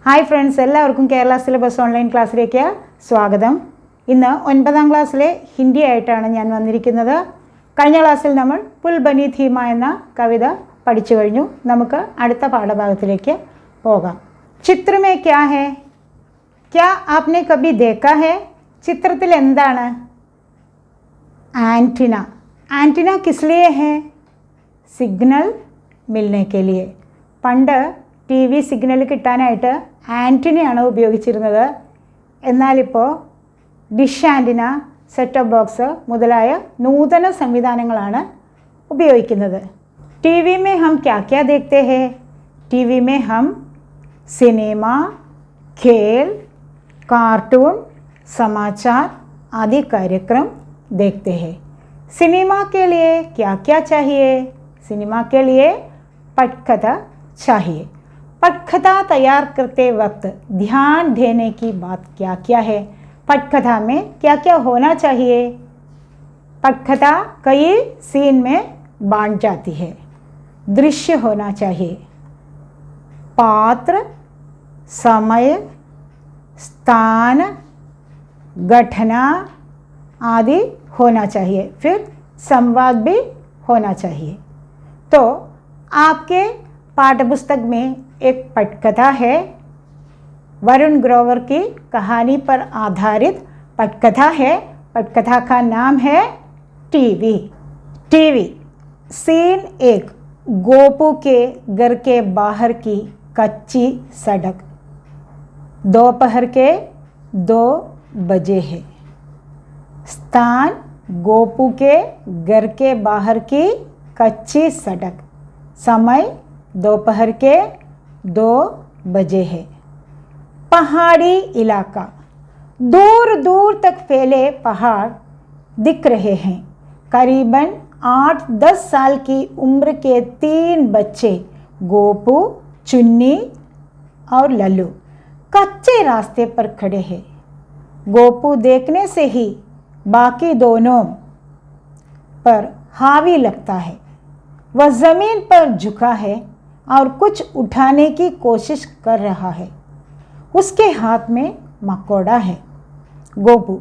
Hi friends, എല്ലാവർക്കും Kerala syllabus online ക്ലാസ്സിലേക്ക് സ്വാഗതം. ഇന്ന് 9ാം ക്ലാസ്സിലെ ഹിന്ദി ആയിട്ടാണ് ഞാൻ വന്നിരിക്കുന്നത്. കഴിഞ്ഞ ക്ലാസ്സിൽ നമ്മൾ പുൽ ബനി ധീമ എന്ന കവിത പഠിച്ചു കഴിഞ്ഞു. നമുക്ക് അടുത്ത പാഠഭാഗത്തിലേക്ക് പോകാം. ചിത്രമേ ക്യാ ഹേ? ക്യാ ആപ്നെ കബി ദേഖാ ഹേ? ചിത്രത്തിൽ എന്താണ്? ആൻറ്റിന. ആൻറ്റിന കിസ് ലിയേ ഹേ? Signal Milne K ലിയേ. പണ്ട് ടി വി സിഗ്നൽ കിട്ടാനായിട്ട് ആൻറ്റിനയാണ് ഉപയോഗിച്ചിരുന്നത്. എന്നാലിപ്പോൾ dish antenna, set of box മുതലായ നൂതന സംവിധാനങ്ങളാണ് ഉപയോഗിക്കുന്നത്. ടി വി മേ ഹം ക്യാ ക്യാ ദേഖ്തേ ഹേ? ടി വി മേ ഹം സിനിമ, खेल, कार्टून, समाचार आदि कार्यक्रम देखते हैं. सिनेमा के लिए क्या क्या चाहिए? सिनेमा के लिए पटकथा चाहिए. पटकथा तैयार करते वक्त ध्यान देने की बात क्या क्या है? पटकथा में क्या क्या होना चाहिए? पटकथा कई सीन में बांट जाती है. दृश्य होना चाहिए, पात्र, समय, स्थान, घटना आदि होना चाहिए. फिर संवाद भी होना चाहिए. तो आपके पाठ्यपुस्तक में एक पटकथा है. वरुण ग्रोवर की कहानी पर आधारित पटकथा है. पटकथा का नाम है टीवी. टीवी. सीन 1. गोपू के घर के बाहर की कच्ची सड़क. दोपहर के 2 बजे है. स्थान गोपू के घर के बाहर की कच्ची सड़क. समय दोपहर के 2 बजे है. पहाड़ी इलाका. दूर दूर तक फैले पहाड़ दिख रहे हैं. करीबन 8-10 साल की उम्र के 3 बच्चे गोपू, चुन्नी और लल्लू कच्चे रास्ते पर खड़े हैं. गोपू देखने से ही बाकी दोनों पर हावी लगता है. वह ज़मीन पर झुका है और कुछ उठाने की कोशिश कर रहा है. उसके हाथ में मकोड़ा है. गोपू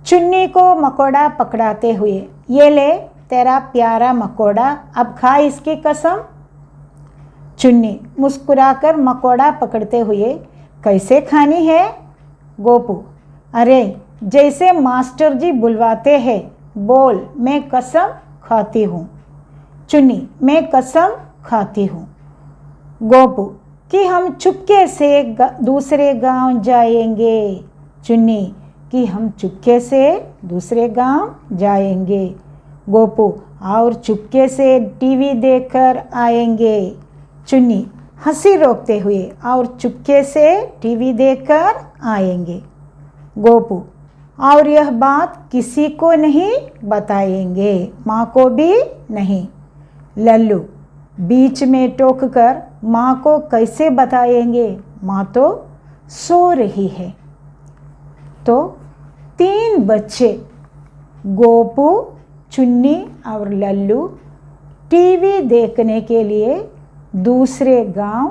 चुन्नी को मकोड़ा पकड़ाते हुए, ये ले तेरा प्यारा मकोड़ा, अब खा इसकी कसम. चुन्नी मुस्कुराकर मकोड़ा पकड़ते हुए, कैसे खानी है? गोपू, अरे जैसे मास्टर जी बुलवाते हैं, बोल, मैं कसम खाती हूँ. चुन्नी, मैं कसम खाती हूँ. गोपू, कि हम चुपके से दूसरे गांव जाएंगे. चुन्नी, कि हम चुपके से दूसरे गांव जाएंगे. गोपू, और चुपके से टीवी देखकर आएंगे. चुन्नी हंसी रोकते हुए, और चुपके से टीवी देखकर आएंगे. गोपू, और यह बात किसी को नहीं बताएंगे, माँ को भी नहीं. लल्लू बीच में टोक कर, माँ को कैसे बताएंगे, माँ तो सो रही है. तो 3 बच्चे गोपू, चुन्नी और लल्लू टीवी देखने के लिए दूसरे गांव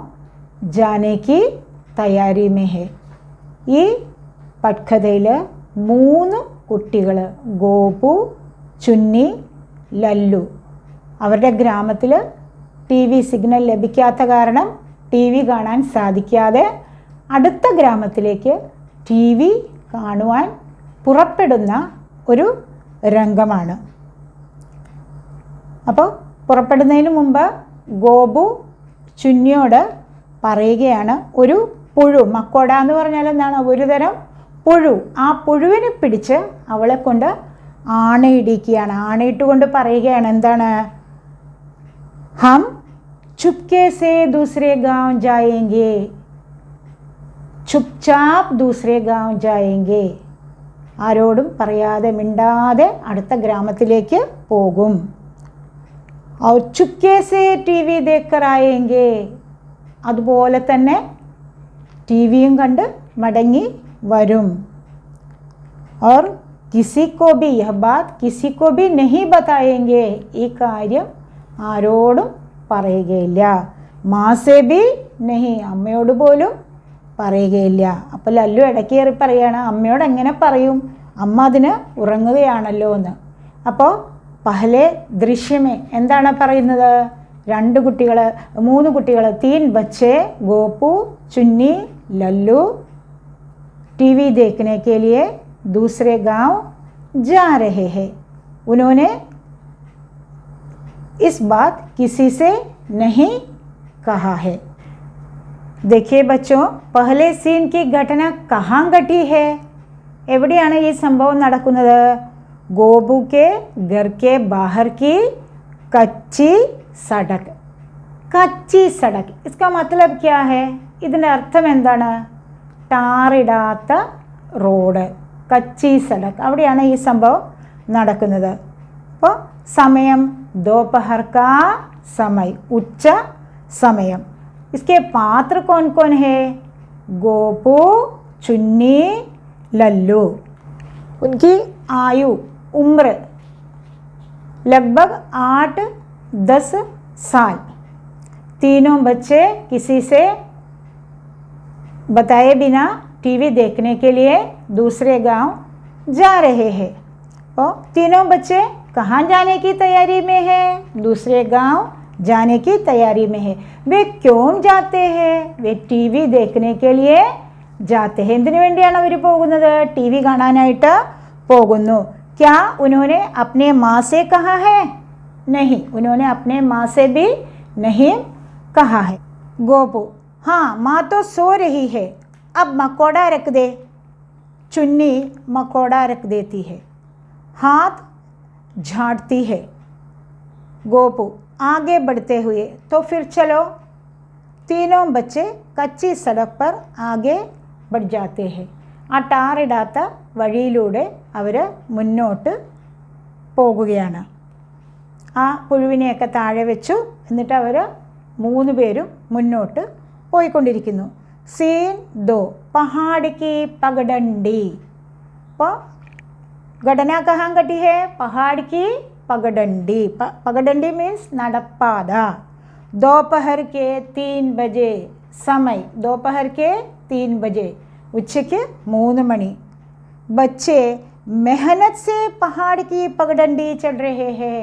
जाने की തയ്യാറി में है. ഈ പട്കഥയിൽ 3 കുട്ടികൾ ഗോപു, ചുന്നി, ലല്ലു അവരുടെ ഗ്രാമത്തിൽ ടി വി സിഗ്നൽ ലഭിക്കാത്ത കാരണം ടി വി കാണാൻ സാധിക്കാതെ അടുത്ത ഗ്രാമത്തിലേക്ക് ടി വി കാണുവാൻ പുറപ്പെടുന്ന ഒരു രംഗമാണ്. അപ്പോൾ പുറപ്പെടുന്നതിന് മുമ്പ് ഗോപു ചുന്നിയോട് പറയുകയാണ്, ഒരു പുഴു, മക്കോട എന്ന് പറഞ്ഞാൽ എന്താണ്? ഒരു തരം പുഴു. ആ പുഴുവിനെ പിടിച്ച് അവളെ കൊണ്ട് ആണയിടിക്കുകയാണ്. ആണയിട്ടുകൊണ്ട് പറയുകയാണ്, എന്താണ്? ഹം ചുപ്കെ സേ ദൂസരെ ഗാവ് ജായേംഗെ. ചുപ്ചാപ്പ് ദൂസരെ ഗാവ് ജായേംഗെ. ആരോടും പറയാതെ മിണ്ടാതെ അടുത്ത ഗ്രാമത്തിലേക്ക് പോകും. और चुपके से टीवी देखकर आएंगे. അതുപോലെ തന്നെ ടിവിയും കണ്ട് മടങ്ങി വരും. और किसी को भी यह बात किसी को भी नहीं बताएंगे. ഈ കാര്യം ആരോടും പറയുകയില്ല. മാ സേ ബി नहीं, അമ്മയോട് പോലും പറയുകയില്ല. അപ്പോൾ ലല്ലു ഇടയ്ക്ക് കയറി പറയുകയാണ്, അമ്മയോട് എങ്ങനെ പറയും, അമ്മ അതിന് ഉറങ്ങുകയാണല്ലോ എന്ന്. അപ്പോൾ പഹലെ ദൃശ്യമേ എന്താണ് പറയുന്നത്, 3 കുട്ടികൾ 3 बच्चे गोपू चुन्नी लल्लू टीवी देखने के लिए दूसरे गांव जा रहे हैं. उन्होंने इस बात किसी से नहीं कहा है. देखिए बच्चों, पहले सीन की घटना कहाँ घटी है, എവിടെയാണ് ഈ സംഭവം നടക്കുന്നത്, ഗോപു के घर के बाहर की कच्ची सड़क. കച്ചി സടക് इसका मतलब क्या है, ഇതിൻ്റെ അർത്ഥം എന്താണ്, ടാറിടാത്ത റോഡ്, കച്ചി സടക്, അവിടെയാണ് ഈ സംഭവം നടക്കുന്നത്. അപ്പോൾ സമയം दोपहर का समय, ഉച്ച സമയം. इसके पात्र कौन कौन है, गोपू चुन्नी लल्लू. उनकी आयु उम्र लगभग 8-10 साल. तीनों बच्चे किसी से बताए बिना टीवी देखने के लिए दूसरे गांव जा रहे हैं. और तीनों बच्चे कहाँ जाने की तैयारी में है, दूसरे गांव जाने की तैयारी में है. वे क्यों जाते हैं, वे टीवी देखने के लिए जाते हैं. എന്തിനു വേണ്ടിയാണ് അവർ പോകുന്നത്, ടി വി കാണാനായിട്ട് പോകുന്നു. क्या उन्होंने अपने माँ से कहा है, नहीं, उन्होंने अपने माँ से भी नहीं कहा है. गोपू, हाँ माँ तो सो रही है, अब मकोड़ा रख दे. चुन्नी मकोड़ा रख देती है, हाथ झाड़ती है. गोपू आगे बढ़ते हुए, तो फिर चलो. तीनों बच्चे कच्ची सड़क पर आगे बढ़ जाते हैं. ആ ടാറിടാത്ത വഴിയിലൂടെ അവർ മുന്നോട്ട് പോകുകയാണ്. ആ പുഴുവിനെയൊക്കെ താഴെ വെച്ചു, എന്നിട്ട് അവർ 3 പേരും മുന്നോട്ട് പോയിക്കൊണ്ടിരിക്കുന്നു. സീൻ 2 പഹാഡ് കി പഗഡണ്ടി. അപ്പോൾ ഘടന കഹാൻ ഘട്ടി ഹേ, പഹാഡ് കി പഗഡണ്ടി. പഗഡണ്ടി മീൻസ് നടപ്പാത. दोपहर के 3 बजे समय, दोपहर के 3 बजे, ഉച്ചയ്ക്ക് 3 മണി. बच्चे मेहनत से पहाड़ की पगडंडी चढ़ रहे हैं.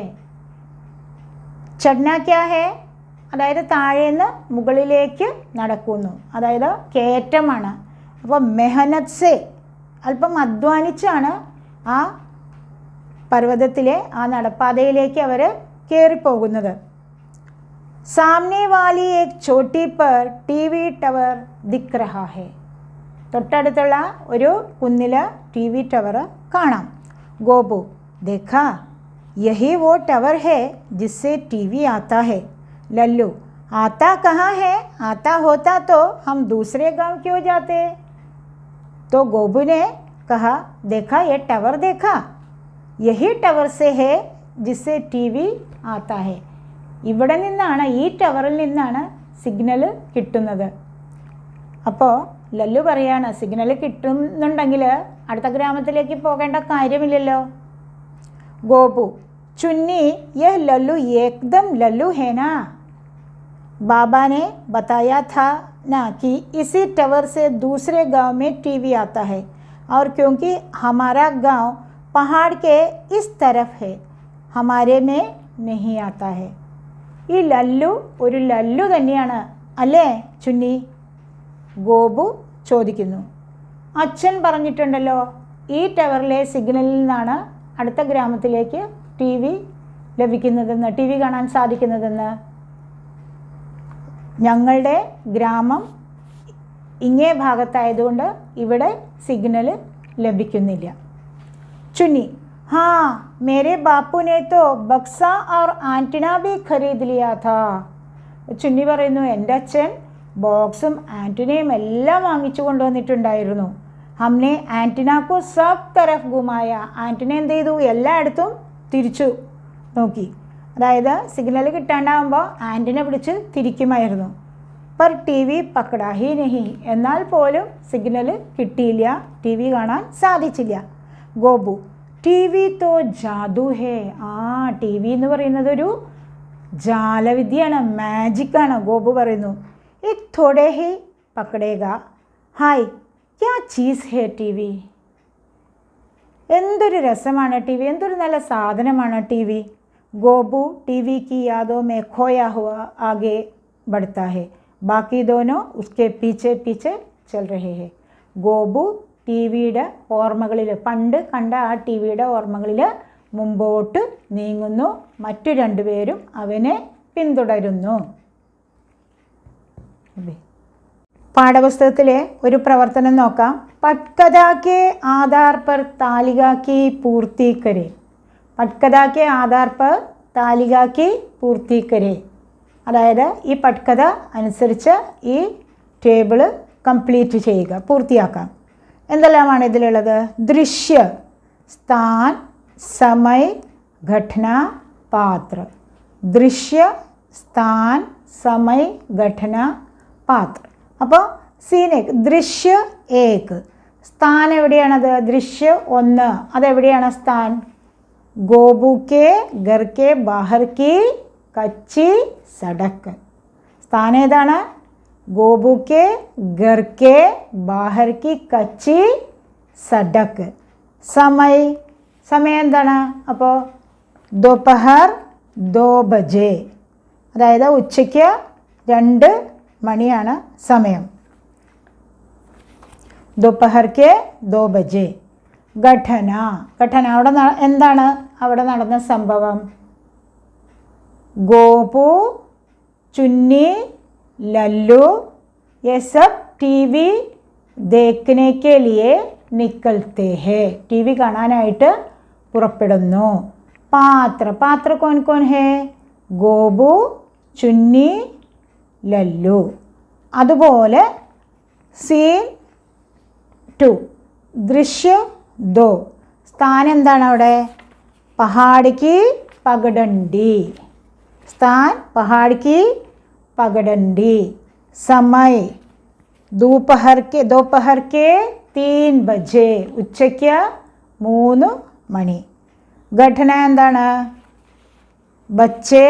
ചടന ക്യാ ഹേ, അതായത് താഴേന്ന് മുകളിലേക്ക് നടക്കുന്നു, അതായത് കയറ്റമാണ്. അപ്പോൾ മെഹനത് സെ, അല്പം അധ്വാനിച്ചാണ് ആ പർവ്വതത്തിലെ ആ നടപ്പാതയിലേക്ക് അവർ കയറിപ്പോകുന്നത്. सामने वाली एक चोटी पर टीवी टावर दिख रहा है. തൊട്ടടുത്തുള്ള ഒരു കുന്നിൽ ടി വി ടവർ കാണാം. गोपू, देखा यही वो टावर है जिससे टीवी आता है. लल्लू, आता कहाँ है, आता होता तो हम दूसरे गांव क्यों जाते. तो गोपू ने कहा, देखा ये टावर देखा, यही टावर से है जिससे टीवी आता है. ഇവിടെ നിന്നാണ്, ഈ ടവറിൽ നിന്നാണ് സിഗ്നൽ കിട്ടുന്നത്. അപ്പോൾ ലല്ലു പറയാണ്, സിഗ്നൽ കിട്ടുന്നുണ്ടെങ്കിൽ അടുത്ത ഗ്രാമത്തിലേക്ക് പോകേണ്ട കാര്യമില്ലല്ലോ. गोपू, चुन्नी यह लल्लू एकदम लल्लू है ना, बाबा ने बताया था ना कि इसी टावर से दूसरे गांव में टीवी आता है, और क्योंकि हमारा गांव पहाड़ के इस तरफ है, हमारे में नहीं आता है. ഈ ലല്ലു ഒരു ലല്ലു തന്നെയാണ് അല്ലേ ചുന്നി, ഗോപു ചോദിക്കുന്നു. അച്ഛൻ പറഞ്ഞിട്ടുണ്ടല്ലോ ഈ ടവറിലെ സിഗ്നലിൽ നിന്നാണ് അടുത്ത ഗ്രാമത്തിലേക്ക് ടി വി ലഭിക്കുന്നതെന്ന്, ടി വി കാണാൻ സാധിക്കുന്നതെന്ന്. ഞങ്ങളുടെ ഗ്രാമം ഇങ്ങേ ഭാഗത്തായതുകൊണ്ട് ഇവിടെ സിഗ്നൽ ലഭിക്കുന്നില്ല. ചുന്നി, हाँ मेरे बापू ने तो बक्सा और आंटीना भी खरीद लिया था. ചുന്നി പറയുന്നു, എൻ്റെ അച്ഛൻ ബോക്സും ആൻറ്റിനയും എല്ലാം വാങ്ങിച്ചു കൊണ്ടുവന്നിട്ടുണ്ടായിരുന്നു. हमने आंटीना को सब तरफ घुमाया. ആൻറ്റിന എന്ത് ചെയ്തു, എല്ലായിടത്തും തിരിച്ചു നോക്കി. അതായത് സിഗ്നൽ കിട്ടാണ്ടാകുമ്പോൾ ആൻറ്റിന പിടിച്ച് തിരിക്കുമായിരുന്നു. पर टीवी पकड़ा ही नहीं, എന്നാൽ പോലും സിഗ്നൽ കിട്ടിയില്ല, ടി വി കാണാൻ സാധിച്ചില്ല. ഗോപു, ടി വി തോ ജാദു ഹേ. ആ ടി വി എന്ന് പറയുന്നത് ഒരു ജാലവിദ്യയാണ്, മാജിക്കാണ്. ഗോപു പറയുന്നു, एक थोड़े ही पकड़ेगा, ഹായ് ക്യാ ചീസ് ഹേ ടി വി. എന്തൊരു രസമാണ് ടി വി, എന്തൊരു നല്ല സാധനമാണ് TV. Gopu TV की यादों में खोया हुआ आगे बढ़ता है, ബാക്കി दोनों उसके पीछे पीछे चल रहे हैं. ഗോപു ടി വിയുടെ ഓർമ്മകളിൽ, പണ്ട് കണ്ട ആ ടി വിയുടെ ഓർമ്മകളിൽ മുമ്പോട്ട് നീങ്ങുന്നു, മറ്റു രണ്ടുപേരും അവനെ പിന്തുടരുന്നു. പാഠപുസ്തകത്തിലെ ഒരു പ്രവർത്തനം നോക്കാം. പട്കഥാ കെ ആധാർ പർ താലിക കി പൂർത്തി കരെ. പട്കഥാ കെ ആധാർ പർ താലിക കി പൂർത്തി കരെ. അതായത് ഈ പട്കഥ അനുസരിച്ച് ഈ ടേബിള് കംപ്ലീറ്റ് ചെയ്യുക, പൂർത്തിയാക്കാം. എന്തെല്ലാമാണ് ഇതിലുള്ളത്? ദൃശ്യ, സ്ഥാൻ, സമയ്, ഘടന, പാത്ര. ദൃശ്യ, സ്ഥാൻ, സമയ്, ഘടന, പാത്ര. അപ്പോൾ സീൻ ഏക്, ദൃശ്യ ഏക്. സ്ഥാൻ എവിടെയാണത്? ദൃശ്യ 1. അതെവിടെയാണ് സ്ഥാൻ? ഗോപു കെ ഘർ കെ ബാഹർ കി കച്ചി സടക്ക്. സ്ഥാൻ ഏതാണ്? ഗോപു കെ ഘർ കെ ബാഹർ കി കച്ചി സടക്ക്. സമയ്, സമയം എന്താണ്? അപ്പോൾ ദോപഹർ 2 ബജെ, അതായത് ഉച്ചയ്ക്ക് 2 മണിയാണ് സമയം. ദോപഹർ കെ 2 ബജെ. ഘടന, ഘടന അവിടെ എന്താണ് അവിടെ നടന്ന സംഭവം? ഗോപു, ചുന്നി, ലല്ലു ये सब टीवी देखने के लिए निकलते हैं. टीवी കാണാനായിട്ട് പുറപ്പെടുന്നു. പാത്ര, പാത്ര कौन कौन है? ഗോപു, ചുന്നി, ലല്ലു. അതുപോലെ സീൻ 2, ദൃശ്യ 2. സ്ഥാൻ എന്താണ് അവിടെ? പഹാഡ് കി പഗഡണ്ഡി. സ്ഥാൻ പഹാഡ് കി പഗഡണ്ഡി. സമയ് दोपहर के 3 ബജെ, ഉച്ചയ്ക്ക് 3 മണി. ഘടന എന്താണ്? ബच्चे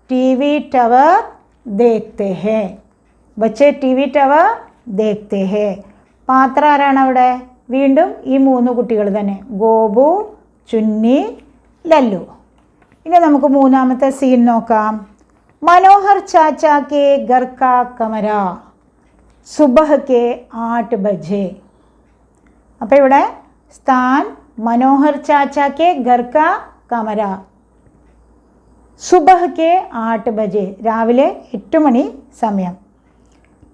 टीवी टावर देखते हैं. बच्चे टीवी टावर देखते हैं. പാത്ര ആരാണ് അവിടെ? വീണ്ടും ഈ 3 കുട്ടികൾ തന്നെ, ഗോപു, ചുന്നി, ലല്ലു. ഇനി നമുക്ക് മൂന്നാമത്തെ സീൻ നോക്കാം. മനോഹർ ചാച്ചാ കെ ഘർ കാ കമര സുബഹ കെ 8 ബജെ. അപ്പോൾ ഇവിടെ സ്ഥാൻ മനോഹർ ചാച്ചാ കെ ഘർ കാ കമര സുബഹ് കെ 8 ബജെ, രാവിലെ 8 മണി സമയം.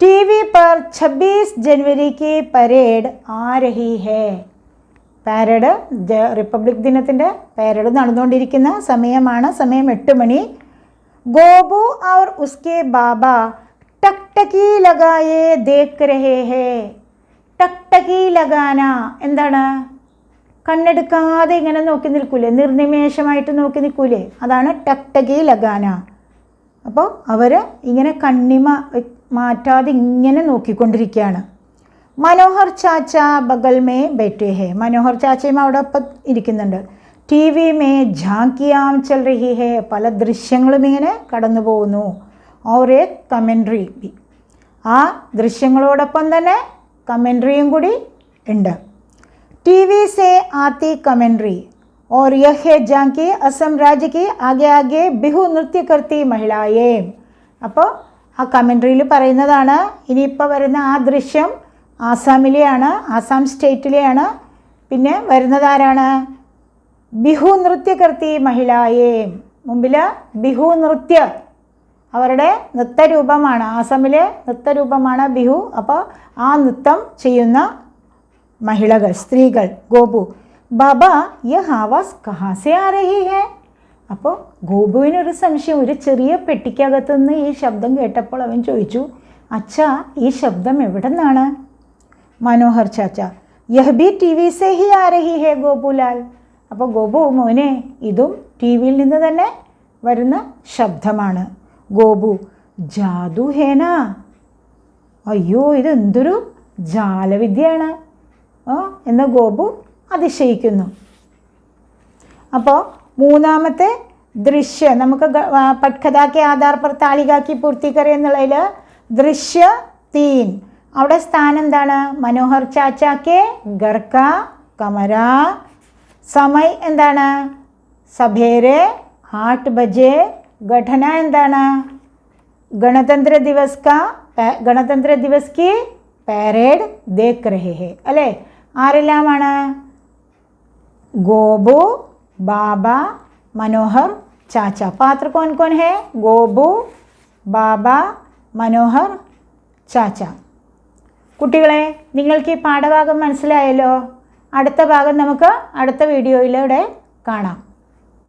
ടി വി पर 26 जनवरी की പരേഡ് ആ രഹി ഹേ. പാരേഡ്, റിപ്പബ്ലിക് ദിനത്തിൻ്റെ പാരേഡ് നടന്നുകൊണ്ടിരിക്കുന്ന സമയമാണ്. സമയം 8 മണി. ഗോപു और उसके बाबा टकटकी लगाए देख रहे हैं. टकटकी लगाना എന്താണ്? കണ്ണെടുക്കാതെ ഇങ്ങനെ നോക്കി നിൽക്കൂലേ, നിർനിമേഷമായിട്ട് നോക്കി നിൽക്കൂലേ, അതാണ് ടക്ടകി ലഗാന. അപ്പോൾ അവർ ഇങ്ങനെ കണ്ണിമ മാറ്റാതെ ഇങ്ങനെ നോക്കിക്കൊണ്ടിരിക്കുകയാണ്. മനോഹർ ചാച്ച ബഗൽ മേ ബൈഠേ ഹേ. മനോഹർ ചാച്ചയും അവിടെ ഒപ്പം ഇരിക്കുന്നുണ്ട്. ടി വി മേ ഝാങ്കിയാം ചൽ രഹി ഹേ. പല ദൃശ്യങ്ങളും ഇങ്ങനെ കടന്നു പോകുന്നു. और एक കമൻട്രി, ആ ദൃശ്യങ്ങളോടൊപ്പം തന്നെ കമൻട്രിയും കൂടി ഉണ്ട്. टीवी से आती कमेंट्री और यह है झांकी असम राज्य की आगे आगे बिहू नृत्य करती महिलाएं. അപ്പോൾ ആ കമൻട്രിയിൽ പറയുന്നതാണ് ഇനിയിപ്പോൾ വരുന്ന ആ ദൃശ്യം ആസാമിലെയാണ്, ആസാം സ്റ്റേറ്റിലെയാണ്. പിന്നെ വരുന്നത് ആരാണ്? ബിഹു നൃത്യ കർത്തി മഹിളായേം. മുമ്പിൽ ബിഹു നൃത്യ, അവരുടെ നൃത്തരൂപമാണ്, ആസാമിലെ നൃത്തരൂപമാണ് ബിഹു. അപ്പോൾ ആ നൃത്തം ചെയ്യുന്ന മഹിളകൾ, സ്ത്രീകൾ. ഗോപു, ബാബ യഹ ആവാസ് കഹാ സെ ആ രഹി ഹേ. അപ്പോൾ ഗോപുവിനൊരു സംശയം, ഒരു ചെറിയ പെട്ടിക്കകത്തുനിന്ന് ഈ ശബ്ദം കേട്ടപ്പോൾ അവൻ ചോദിച്ചു, അച്ഛാ ഈ ശബ്ദം എവിടെ നിന്നാണ്? മനോഹർ ചാച്ച, യഹ് ബി ടി വി സെ ഹി ആ രഹി ഹേ ഗോപുലാൽ. അപ്പോൾ ഗോപു, മോനെ ഇതും ടി വിയിൽ നിന്ന് തന്നെ വരുന്ന ശബ്ദമാണ്. ഗോപു, ജാദു ഹേന. അയ്യോ ഇതെന്തൊരു ജാലവിദ്യയാണ് എന്ന് ഗോപു അതിശയിക്കുന്നു. അപ്പോൾ മൂന്നാമത്തെ ദൃശ്യ, നമുക്ക് പട്കഥാ കെ ആധാർ പർ താലിക കി പൂർത്തി കരെ എന്നുള്ളതിൽ ദൃശ്യ 3 അവിടെ സ്ഥാനം എന്താണ്? മനോഹർ ചാച്ചാക്കെ ഗർക്ക കമര. സമയ് എന്താണ്? സഭേരെ 8 ബജെ. ഘടന എന്താണ്? ഗണതന്ത്ര ദിവസ് കി പരേഡ് ദേഖ് രഹേ ഹെ. അല്ലേ? ആരെല്ലാമാണ്? ഗോപു, ബാബ, മനോഹർ, ചാച്ച. പാത്ര കോൺ കോൺ ഹെ? ഗോപു, ബാബ, മനോഹർ, ചാച്ച. കുട്ടികളെ, നിങ്ങൾക്ക് ഈ പാഠഭാഗം മനസ്സിലായല്ലോ. അടുത്ത ഭാഗം നമുക്ക് അടുത്ത വീഡിയോയിലൂടെ കാണാം.